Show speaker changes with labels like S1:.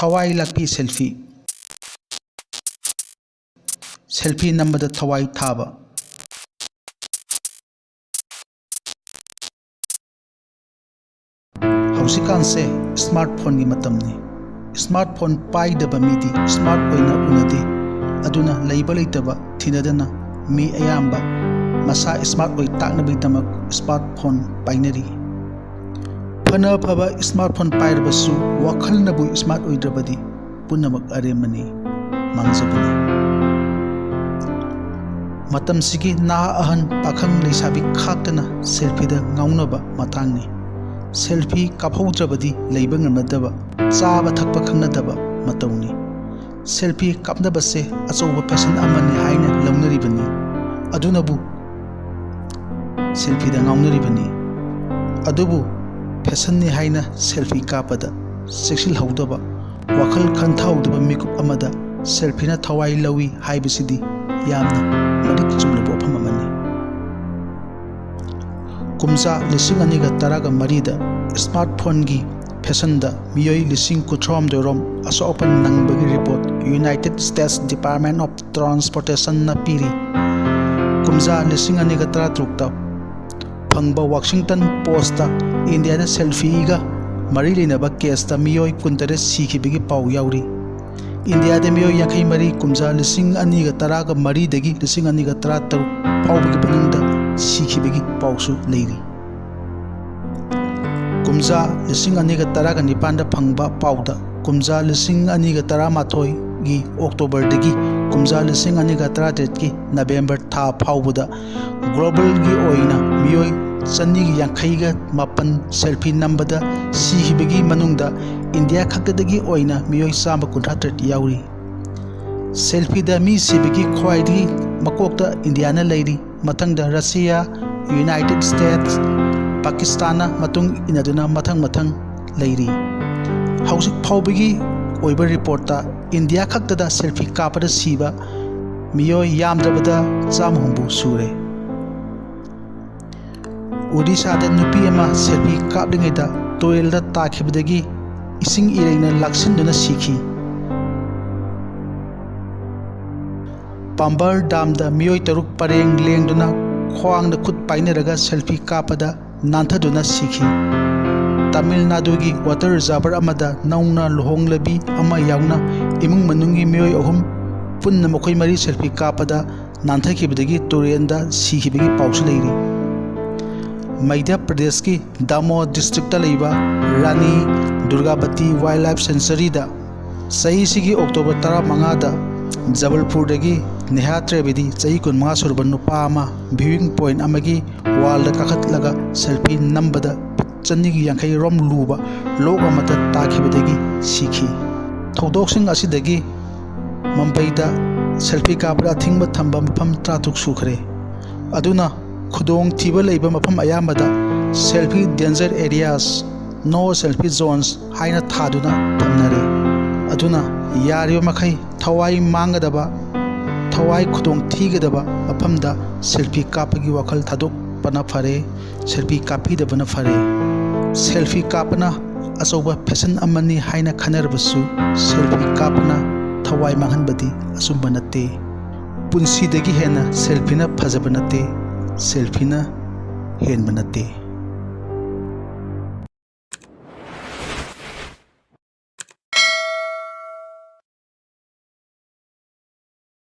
S1: Thawai Lakpi Selfie, Selfie Nambada Thawai Thaba. Hausikanse smartphone gi matamni. Smartphone pai daba midi smart oina unadi. Aduna leiba leitaba thinadana mi ayamba masa smart oi takna bitamak smartphone painari. Phana phaba smartphone pairabasu wakhal nabu smart oi drabadi punamak aremani mangjabani. Matam sigi na ahan pakhang leisabi khaktana selfie da ngaunaba matangni. Selfie kaphaudrabadi leiba ngamnadaba chaba thakpa khangnadaba matawni. Selfie kapnabase achouba fashion amani haina launaribani. Adunabu selfie da ngaunaribani. Adubu fashion ni haina selfie kapada sexil haudaba wakhal khanthaudaba mikup amada selfie na thawai lawi haibasidi yamna madik chumlabo phamamani. Kumsa lising aniga taraga marida smartphone gi fashion da miyoi lising kutrom dorom aso open nangbagi report United States Department of Transportation na piri. Kumsa lising aniga taratrukta phangba Washington Post ta India da selfie ga mari leinaba case ta miyoi kuntare sikhibigi pau yauri. India da miyoi yakhai mari kumsa lising aniga taraga mari dagi lising aniga tarataru paubigi banungda sikhibigi pausu leiri. Kumza lising aniga taraga nipanda phangba pauda kumza lising aniga taramathoi gi October dagi kumza lising aniga taratet gi November tha phaubuda global gi oina miyoi chani gi yankhai ga mapan selfie nambada sihibigi manungda India khakdagi oina miyoi samba kunthatret yauri. Selfie da mi sibigi khwaidi makokta India na leiri mathangda Russia, United States, Pakistan matung inaduna mathang leiri. Hausik phaubigi oiba report ta India khaktada selfie kapada siba miyoi yamdrabada chamhumbu sure. Odisha da nupi ama selfie kaplingaida toil da takhibadagi ising ireina laksinduna sikhi. Pambar dam da miyoi taruk pareng lengduna khwang da khut painaraga selfie kapada nanthaduna sikhi. Tamil Nadu gi water reservoir amada nauna lohonglabi ama yauna imung manungi miyoi ahum punna mokhoi mari selfie kapada nanthakibadagi torenda sikhibagi pausu leiri. Madhya Pradesh ki Damo district ta leiba Rani Durgavati Wildlife Sanctuary da sahi sigi October 15 da Jabalpur dagi Neha Trivedi chahi 15 surban nupa ama viewing point amagi wall da kakhatlaga selfie nambada chanigi yankhai rom luba log amata takhibadagi sikhi. Thodok sing asidagi Mumbai da selfie kapra thingba thamba mapham 30 sukhre. Aduna khudong thiba leiba mapham ayamada selfie danger areas no selfie zones haina thaduna thamnare. Aduna yariyo makhai thawai mangadaba thawai khudong thigadaba maphamda selfie kapagi wakhal thadok pana phare selfie kapi da bana phare. Selfie kapana asoba fashion amani haina khanarbasu selfie kapana thawai manghanbadi asumba natte. Punsi dagi hena selfie na phajaba natte selfie na henba natte.